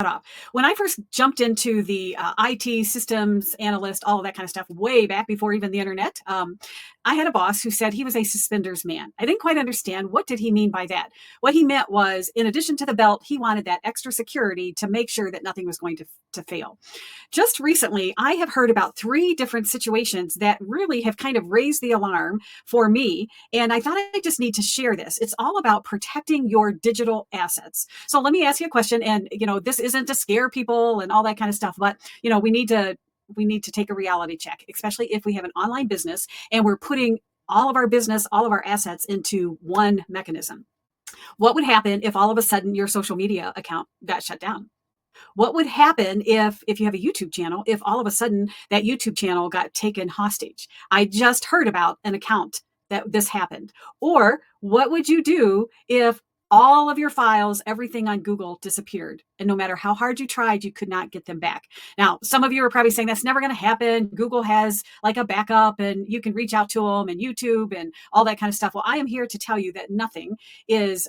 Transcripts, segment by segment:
off. When I first jumped into the IT systems analyst, all of that kind of stuff, way back before even the internet, I had a boss who said he was a suspenders man. I didn't quite understand what did he mean by that. What he meant was, in addition to the belt, he wanted that extra security to make sure that nothing was going to fail. Just recently, I have heard about 3 different situations that really have kind of raised the alarm for me. And I thought I just need to share this. It's all about protecting your digital assets. So let me ask you a question. And, this isn't to scare people and all that kind of stuff, but, we need to take a reality check, especially if we have an online business and we're putting all of our business, all of our assets into one mechanism. What would happen if all of a sudden your social media account got shut down? What would happen if you have a YouTube channel, if all of a sudden that YouTube channel got taken hostage? I just heard about an account that this happened. Or what would you do if all of your files, everything on Google disappeared, and no matter how hard you tried, you could not get them back? Now, some of you are probably saying that's never going to happen. Google has like a backup and you can reach out to them, and YouTube and all that kind of stuff. Well, I am here to tell you that nothing is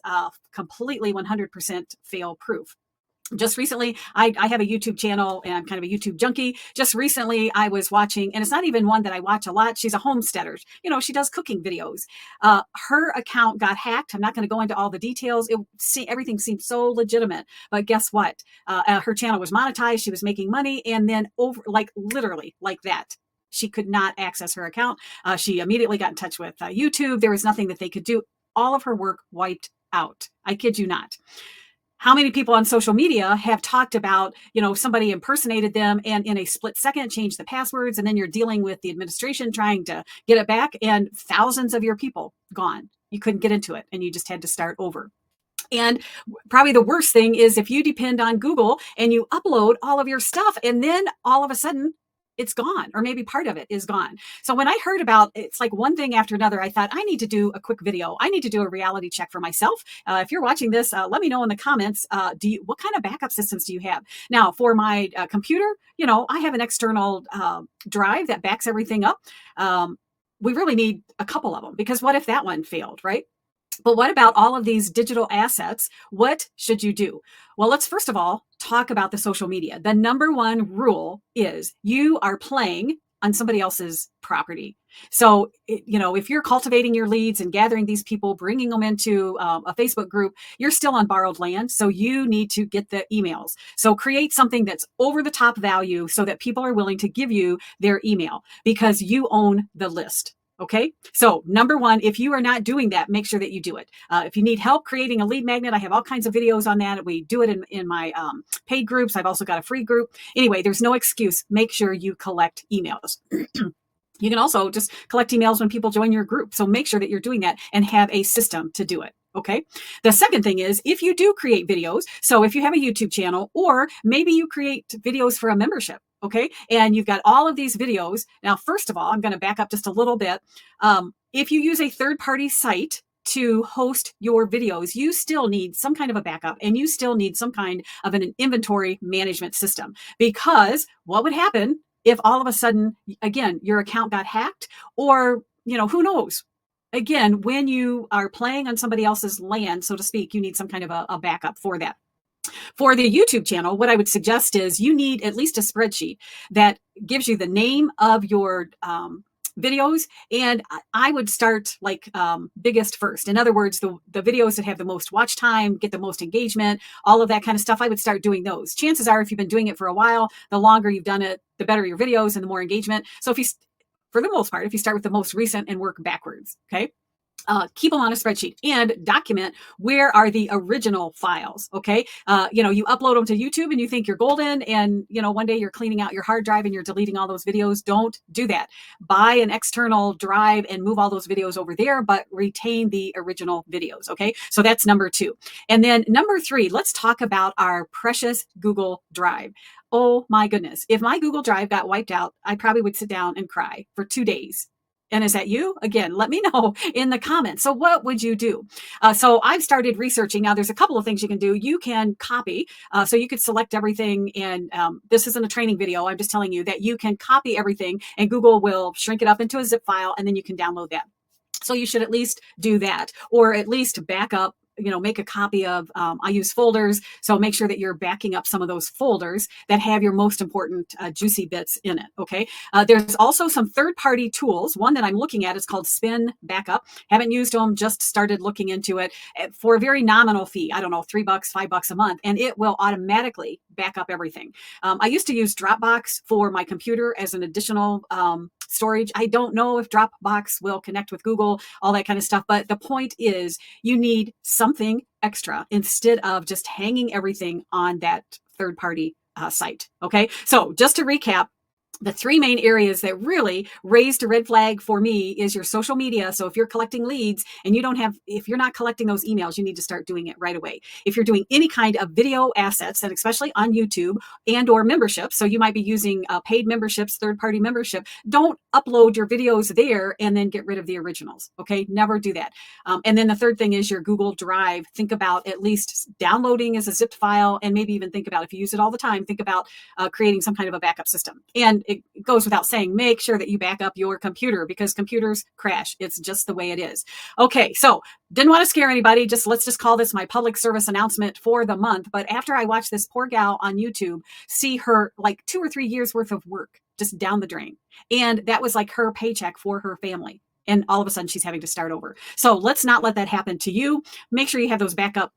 completely 100% fail proof. Just recently, I have a YouTube channel and I'm kind of a YouTube junkie. Just recently, I was watching, and it's not even one that I watch a lot. She's a homesteader. She does cooking videos. Her account got hacked. I'm not going to go into all the details. Everything seemed so legitimate. But guess what? Her channel was monetized. She was making money. And then literally like that, she could not access her account. She immediately got in touch with YouTube. There was nothing that they could do. All of her work wiped out. I kid you not. How many people on social media have talked about, somebody impersonated them and in a split second changed the passwords, and then you're dealing with the administration trying to get it back, and thousands of your people gone. You couldn't get into it and you just had to start over. And probably the worst thing is if you depend on Google and you upload all of your stuff and then all of a sudden it's gone, or maybe part of it is gone. So when I heard about it's like one thing after another, I thought I need to do a quick video. I need to do a reality check for myself. If you're watching this, let me know in the comments. What kind of backup systems do you have? Now, for my computer, I have an external drive that backs everything up. We really need a couple of them, because what if that one failed, right? But what about all of these digital assets? What should you do? Well, let's first of all talk about the social media. The number one rule is you are playing on somebody else's property. So, if you're cultivating your leads and gathering these people, bringing them into a Facebook group, you're still on borrowed land. So you need to get the emails. So create something that's over the top value so that people are willing to give you their email, because you own the list. Okay. So number one, if you are not doing that, make sure that you do it. If you need help creating a lead magnet, I have all kinds of videos on that. We do it in my paid groups. I've also got a free group. Anyway, there's no excuse. Make sure you collect emails. You can also just collect emails when people join your group. So make sure that you're doing that and have a system to do it. Okay. The second thing is, if you do create videos, so if you have a YouTube channel, or maybe you create videos for a membership, okay, and you've got all of these videos. Now, first of all, I'm going to back up just a little bit. If you use a third-party site to host your videos, you still need some kind of a backup, and you still need some kind of an inventory management system, because what would happen if all of a sudden, again, your account got hacked, or, who knows? Again, when you are playing on somebody else's land, so to speak, you need some kind of a backup for that. For the YouTube channel, what I would suggest is you need at least a spreadsheet that gives you the name of your videos. And I would start biggest first. In other words, the videos that have the most watch time, get the most engagement, all of that kind of stuff, I would start doing those. Chances are, if you've been doing it for a while, the longer you've done it, the better your videos and the more engagement. So for the most part, if you start with the most recent and work backwards, okay? Keep them on a spreadsheet and document where are the original files. Okay. You upload them to YouTube and you think you're golden, and, one day you're cleaning out your hard drive and you're deleting all those videos. Don't do that. Buy an external drive and move all those videos over there, but retain the original videos. Okay. So that's number 2. And then number 3, let's talk about our precious Google Drive. Oh my goodness. If my Google Drive got wiped out, I probably would sit down and cry for 2 days. And is that you? Again, let me know in the comments. So what would you do? So I've started researching. Now, there's a couple of things you can do. You can copy. So you could select everything. And this isn't a training video. I'm just telling you that you can copy everything, and Google will shrink it up into a zip file, and then you can download that. So you should at least do that, or at least back up make a copy of, I use folders. So make sure that you're backing up some of those folders that have your most important juicy bits in it. Okay. There's also some third-party tools. One that I'm looking at is called Spin Backup. Haven't used them, just started looking into it for a very nominal fee. I don't know, $3, $5 a month, and it will automatically back up everything. I used to use Dropbox for my computer as an additional storage. I don't know if Dropbox will connect with Google, all that kind of stuff. But the point is, you need something extra instead of just hanging everything on that third-party site. Okay. So just to recap, the three main areas that really raised a red flag for me is your social media. So if you're collecting leads and if you're not collecting those emails, you need to start doing it right away. If you're doing any kind of video assets, and especially on YouTube and or memberships, so you might be using paid memberships, third-party membership, don't upload your videos there and then get rid of the originals. Okay, never do that. And then the third thing is your Google Drive. Think about at least downloading as a zipped file, and maybe even think about, if you use it all the time, think about creating some kind of a backup system. And it goes without saying, make sure that you back up your computer, because computers crash. It's just the way it is. Okay, so didn't want to scare anybody. Let's just call this my public service announcement for the month. But after I watched this poor gal on YouTube see her like 2 or 3 years worth of work just down the drain, and that was like her paycheck for her family. And all of a sudden she's having to start over. So let's not let that happen to you. Make sure you have those backup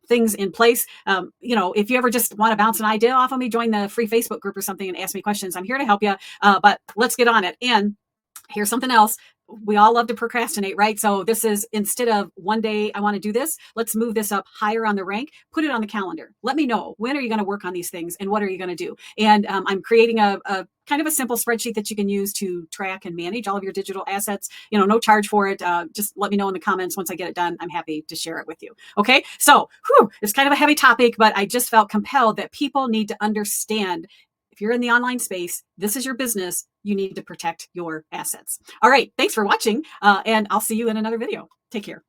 things in place. If you ever just want to bounce an idea off of me, join the free Facebook group or something and ask me questions. I'm here to help you, but let's get on it. And here's something else. We all love to procrastinate, right? So this is, instead of one day I want to do this, let's move this up higher on the rank, put it on the calendar. Let me know, when are you going to work on these things and what are you going to do? And I'm creating a kind of a simple spreadsheet that you can use to track and manage all of your digital assets. No charge for it. Just let me know in the comments once I get it done. I'm happy to share it with you. Okay. So it's kind of a heavy topic, but I just felt compelled that people need to understand, if you're in the online space, this is your business. You need to protect your assets. All right. Thanks for watching. And I'll see you in another video. Take care.